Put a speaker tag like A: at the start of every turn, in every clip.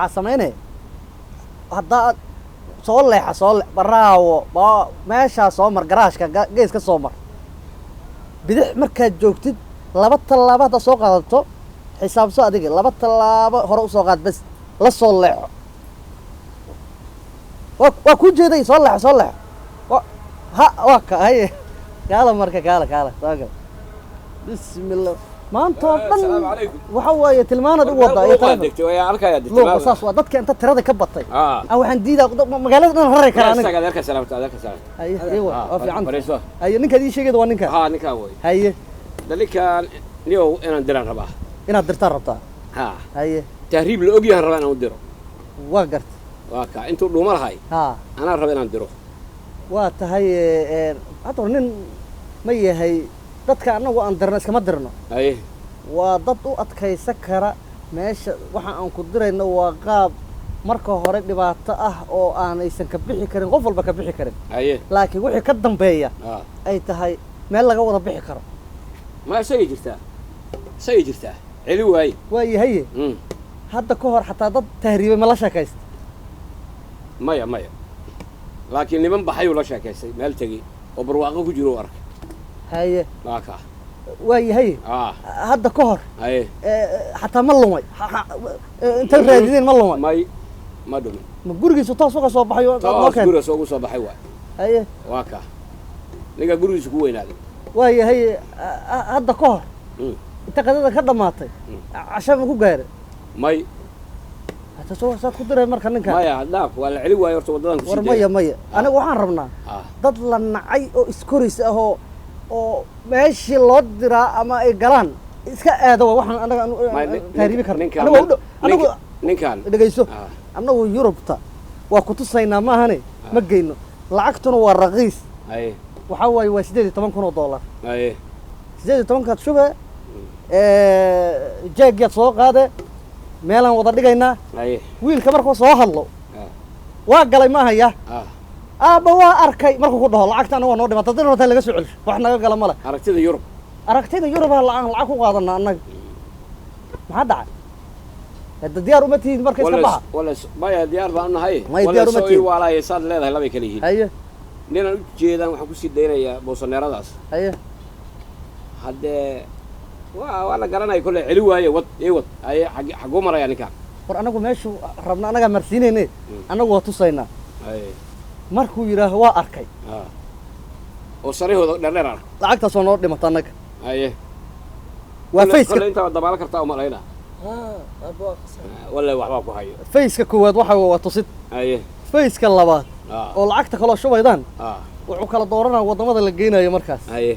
A: waxaa samaynaya haddaad soo leexa baraawo meeshaa soo mar garaashka gees ka soo mar bidix markaad joogtid laba tallaabo haddaad soo qaadato xisaabso adiga laba tallaabo hore usoo qaad bas la soo leexo waa ku jeeday soo leexo waa ka haye kaala marka kaala soo gal bismillah maanta oo dhan waxa waaye tilmaanad u wadaa iyo taleefon saas waa dadka inta tirada ka batay waxaan diidaa magaalada dhan raray karaa aniga
B: adeerka salaamta
A: haye waa fiican haye ninkaad ii sheegayda waa ninka
B: ninka way
A: haye
B: dalikan niyow inaan diraan rabaa
A: inaad dirtaan rabtaa haye
B: tahriib la ogyahay rabaa inaan u diro
A: waa garta
B: waa ka intuu dhuuma lahay anaa raba inaan diro
A: waa tahay hadda nin ma yahay dadka anagu aan dirno iskama dirno
B: haye
A: waa dad u adkaysan kara meesha waxa aan ku dirayno waa qaab marka hore dhibaato ah oo aanaysan ka bixi karin qof walba ka bixi karin
B: haye
A: laakiin wixii ka dambeeya ay tahay meel laga wada bixi karo
B: ma isagay jirtaa celi waaye
A: waaye haye hadda ka hor xataa dad tahriibay ma la sheekaysta
B: maya laakiin niman baxayuu la sheekaystay meel tegey oo barwaaqo ku jiro u arkay
A: haye
B: waa kaa
A: waaye haye hadda ka hor
B: haye
A: xataa ma lumay intaad raadideen ma lumay
B: ma dhumin
A: ma gurigiisu toos uga soo baxay
B: gurigaas ugu soo baxay waay
A: haye
B: waa kaa ninka gurigiisu ku weynaaday
A: waaye haye hadda ka hor inta qadada ka dhamaatay casha ma ku gaaray
B: may
A: hata soo saad ku diray marka ninka
B: maya dhaaf waa la celi waayo horta wadadan ku
A: war maya aniga waxaan rabnaa dad la nacay oo iskoris ah oo meeshii loo diraa ama ay galaan iska aado waxaan anaga tahriibi karna anagu
B: ninkan
A: dhegayso anagu Yurubta waa ku tusaynaa ma ahane ma geyno lacagtuna waa raqiis waxa waaye waa $18,000 $18,000 shuba jeegyaad soo qaade meelaan wada dhigaynaa wiilka markuu soo hadlo waa galay ma haya aabba waa arkay markuu ku dhaho lacagta anaga waa noo dhimata dadna horta laga soo celiso wax naga gala male
B: aragtida Yurub
A: lacag ku qaadanaa annaga maxaa dhacay hadda diyaar uma tihiin marka iska baxa
B: wala maya diyaar baan nahay
A: wala
B: soo walaayay saad leedahay laba kale yihiin
A: haye
B: ninaan u jeedaan waxaan ku sii daynayaa boosaneeradaas
A: haye
B: haddee waa la garanaya kolley celi waaye wad haye xaguu maraya ninkaan
A: war anagu meeshu rabna anagaa marsiinayne anagu waa tusaynaa
B: haye
A: markuu yidhaaho waa arkay
B: oo sarihooda dheerdheer ah
A: lacagtaas waa noo dhimata annaga
B: haye
A: waa fayska
B: kolley intaa dabaala kartaa umalayna walla waxbaa ku hayo
A: fayska koowaad waxa waa tusid
B: haye
A: fayska labaad oo lacagta kaloo shubaydaan wuxuu kala dooranaa waddamada la geynayo markaas
B: haye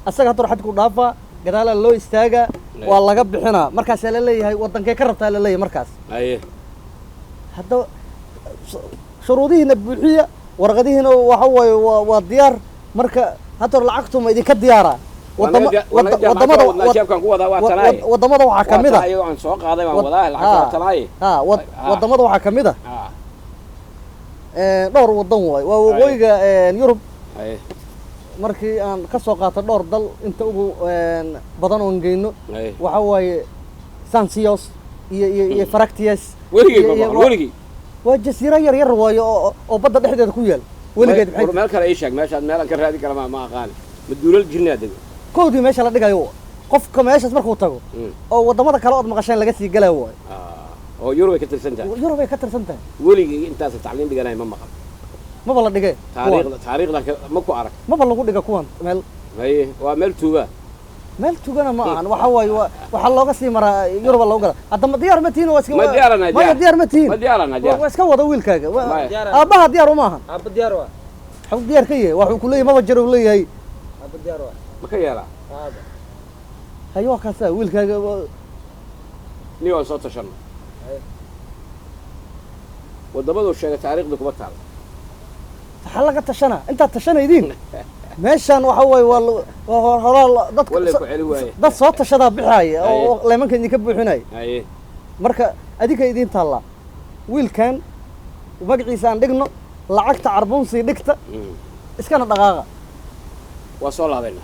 B: asaga
A: hadda xadku dhaafaa gadaalaa loo istaagaa waa laga bixinaa markaasaa la leeyahay waddankee ka rabtaa la leeyahay markaas
B: haye
A: hadda shuruudihiina buuxiya warqadihiina waxa waaye waa diyaar marka hadda lacagtuma idinka diyaaraa waddamada waxaa ka mid ah waddamada waxaa ka mid ah dhowr waddan waaye waa waqooyiga Yurub markii aan ka soo qaato dhowr dal inta ugu badan oo geyno waxa waaye Sansios iyo Faractias
B: weligii
A: waa jasiiro yar waaye oo badda dhexdeeda ku yaal weligeed
B: maxay meel kale ay sheeg meesha meel aan ka raadi kara ma aqaan maduulal jirnaa dego
A: koodii meesha la dhigayo qofka meeshaas markuu tago oo waddamada kale oo maqasheen laga sii galaa waaye
B: oo Yurub ay ka tirsan tahay weligii intaas tacliin dhiganay ma maqal
A: maba la dhigay
B: taariikhda ma ku arag
A: maba lagu dhiga kuwan meel
B: haye waa meel
A: tuugana ma ahan waxa waaye waxa looga sii maraa Yurub loo gala hadda diyaar ma tihiin waa iska
B: ma
A: diyaar ma tihiin waa iska wada wiilkaaga aabaha diyaar uma ahan
C: aabba diyaar waa
A: xog diyaar ka yahay wuxuu ku leeyahay maba jiro leeyahay
C: aabba diyaar waa
B: ma ka yeela
A: hayo waa kaasa wiilkaaga
B: ni waa soo tashan wadamadu sheegay taariikhda kuma taal
A: waxa laga tashana inta tashanaydiin meeshan waxa waaye waa hore dad soo tashada bixaya oo leemanka idinka buuxinay
B: haye
A: marka adinka idin taala wiilkan magaciisa aan dhigno lacagta carbunsi dhigta iskana dhaqaaqa
B: waa soo laabayna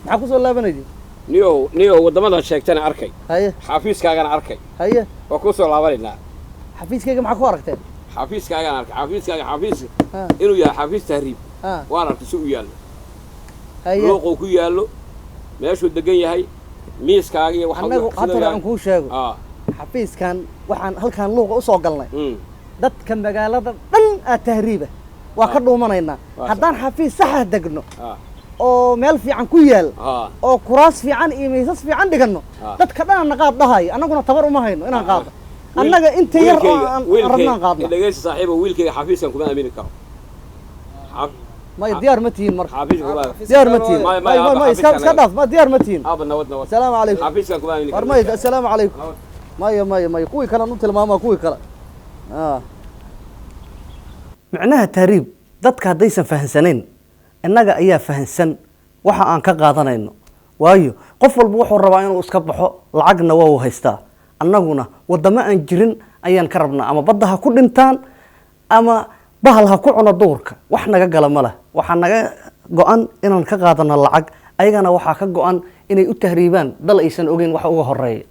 A: maxaa ku soo laabanaydi
B: نيو ودمنا شيكتنا أركي
A: هيا
B: حافيز كأنا أركي
A: هيا
B: وكوسو لابرنا
A: حفيز كيف معك ورقتين
B: حافيز كأنا أركي حافيز
A: ها
B: إنه يا حافيز تهريب
A: ها
B: وأنا تسوق يالله
A: هيا
B: لوقو كيالله ماشو الدقيقة هاي ميس كاغي
A: annagu hadda aan kuu sheego xafiiskan waxaan halkan luuqa u soo galnay dadka magaalada dhan aa tahriiba waa ka dhuumanaynaa haddaan xafiis saxa degno oo meel fiican ku yaal oo kuraas fiican iyo miisas fiican dhiganno dadka dhan aan qaad dhahay annaguna tabar uma hayno inaan qaadno annaga inta yar oo aan rabnaan qaadno
B: dhageysta saaxiibo wiilkayga xafiiskan kuma aamini karo
A: ما ديار متين مرة
B: حافيز
A: ديار متين ما اسكدف ما ديار متين
B: نود
A: السلام عليكم
B: حافيز كان كمان
A: فرمايد السلام عليكم ما كوي كلا نوت الماما كوي كلا معناها تهريب dadka hadaysan fahansaneen annaga ayaa fahansan waxa aan ka qaadanayno waayo qof walba wuxuu rabaa inuu iska baxo lacagna waa uu haystaa annaguna wadamo aan jirin ayaan ka rabnaa ama badda ha ku dhintaan ama bahal ha ku cuno duurka wax naga gala ma leh waxa naga go'an inaan ka qaadano lacag ayagana waxa ka go'an inay u tahriibaan dal aysan ogeyn wax uga horeeya